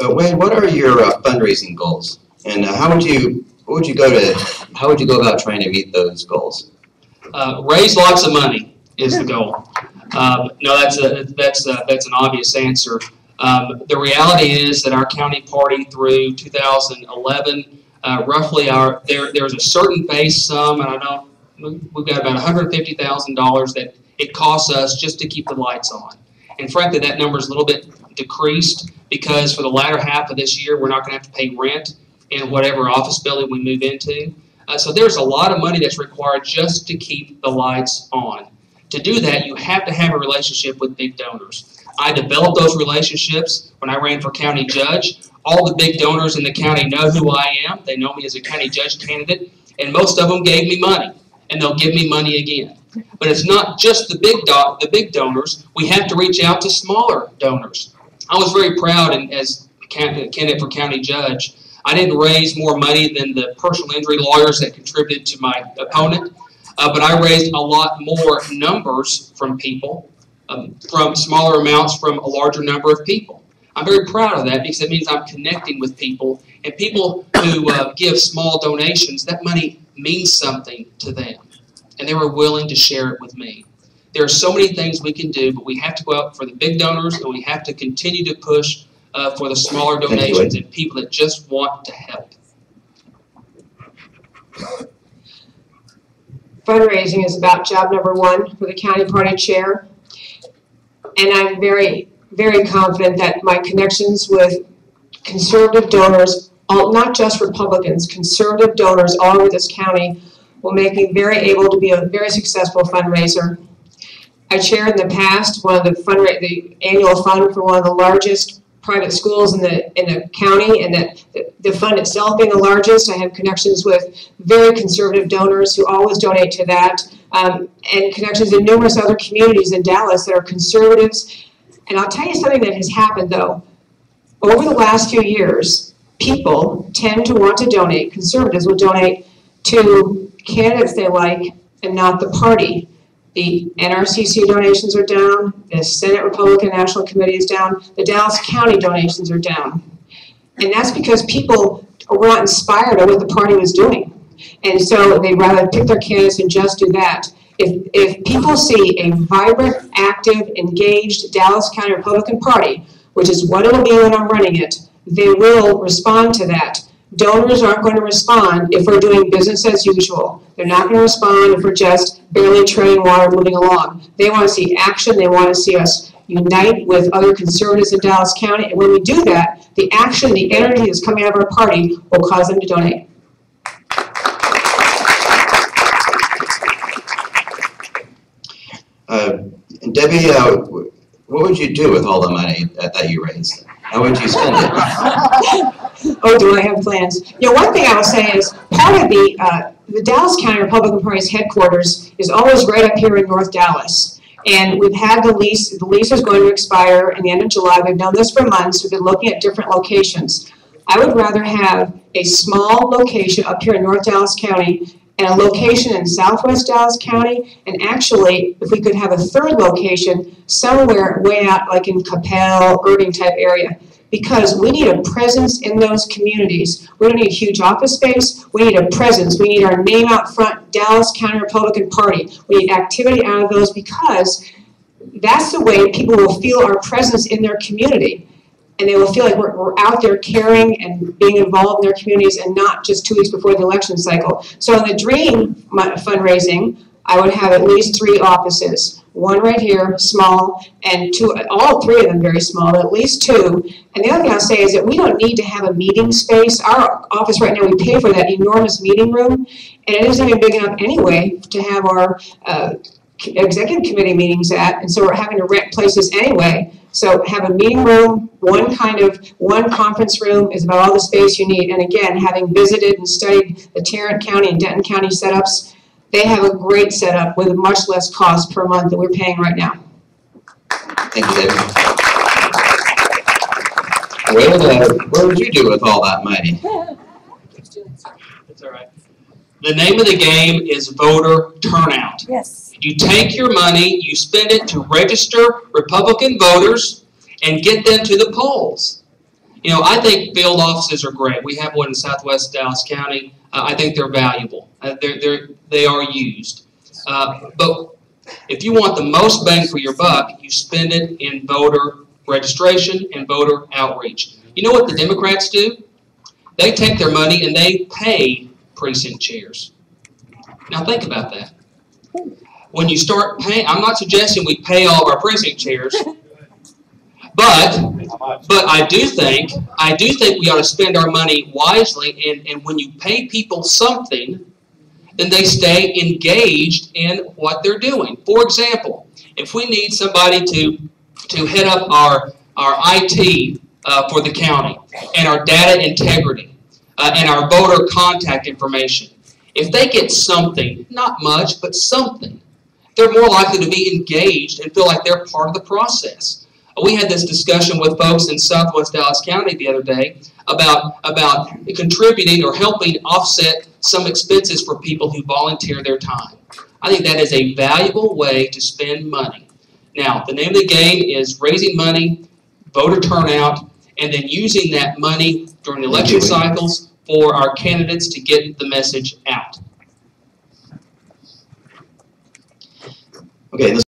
Wayne, what are your fundraising goals, and how would you go about trying to meet those goals? Raise lots of money is the goal. No, that's an obvious answer. The reality is that our county party through 2011, roughly there's a certain base sum, and I know we've got about $150,000 that it costs us just to keep the lights on. And frankly, that number is a little bit decreased because for the latter half of this year, we're not going to have to pay rent in whatever office building we move into. So there's a lot of money that's required just to keep the lights on. To do that, you have to have a relationship with big donors. I developed those relationships when I ran for county judge. All the big donors in the county know who I am. They know me as a county judge candidate, and most of them gave me money, and they'll give me money again. But it's not just the big donors. We have to reach out to smaller donors. I was very proud, and as candidate for county judge, I didn't raise more money than the personal injury lawyers that contributed to my opponent, but I raised a lot more numbers from people, from smaller amounts from a larger number of people. I'm very proud of that because it means I'm connecting with people, and people who give small donations, that money means something to them, and they were willing to share it with me. There are so many things we can do, but we have to go out for the big donors, and we have to continue to push for the smaller donations and people that just want to help. Fundraising is about job number one for the county party chair, and I'm very, very confident that my connections with conservative donors, not just Republicans, conservative donors all over this county will make me very able to be a very successful fundraiser. I chaired in the past the annual fund for one of the largest private schools in the county, and the fund itself being the largest. I have connections with very conservative donors who always donate to that, and connections in numerous other communities in Dallas that are conservatives. And I'll tell you something that has happened though. Over the last few years, people tend to want to donate, conservatives will donate to candidates they like and not the party. The NRCC donations are down, the Senate Republican National Committee is down, the Dallas County donations are down. And that's because people were not inspired by what the party was doing. And so they'd rather pick their candidates and just do that. If people see a vibrant, active, engaged Dallas County Republican Party, which is what it'll be when I'm running it, they will respond to that. Donors aren't going to respond if we're doing business as usual. They're not going to respond if we're just barely treading water moving along. They want to see action. They want to see us unite with other conservatives in Dallas County. And when we do that, the action, the energy that's coming out of our party will cause them to donate. Debbie, what would you do with all the money that you raised? How would you spend it? Oh, do I have plans? You know, one thing I will say is part of the Dallas County Republican Party's headquarters is always right up here in North Dallas. And we've had the lease is going to expire in the end of July. We've known this for months. We've been looking at different locations. I would rather have a small location up here in North Dallas County and a location in Southwest Dallas County, and actually, if we could have a third location somewhere way out, like in Capel, Irving type area, because we need a presence in those communities. We don't need huge office space. We need a presence. We need our name out front, Dallas County Republican Party. We need activity out of those because that's the way people will feel our presence in their community. And they will feel like we're out there caring and being involved in their communities and not just 2 weeks before the election cycle. So in the dream fundraising, I would have at least 3 offices. One right here, small, and all 3 of them very small, but at least 2. And the other thing I'll say is that we don't need to have a meeting space. Our office right now, we pay for that enormous meeting room, and it isn't even big enough anyway to have our executive committee meetings at, and so we're having to rent places anyway. So have a meeting room, one conference room is about all the space you need. And again, having visited and studied the Tarrant County and Denton County setups, they have a great setup with much less cost per month than we're paying right now. Thank you, David. What would you do with all that money? That's all right. The name of the game is voter turnout. Yes. You take your money, you spend it to register Republican voters and get them to the polls. You know, I think field offices are great. We have one in Southwest Dallas County. I think they're valuable. They are used. But if you want the most bang for your buck, you spend it in voter registration and voter outreach. You know what the Democrats do? They take their money and they pay precinct chairs. Now think about that. When you start paying, I'm not suggesting we pay all of our precinct chairs, but I do think we ought to spend our money wisely, and when you pay people something, then they stay engaged in what they're doing. For example, if we need somebody to head up our IT for the county and our data integrity and our voter contact information, if they get something, not much, but something, they're more likely to be engaged and feel like they're part of the process. We had this discussion with folks in Southwest Dallas County the other day about contributing or helping offset some expenses for people who volunteer their time. I think that is a valuable way to spend money. Now, the name of the game is raising money, voter turnout, and then using that money during the election cycles for our candidates to get the message out. Okay.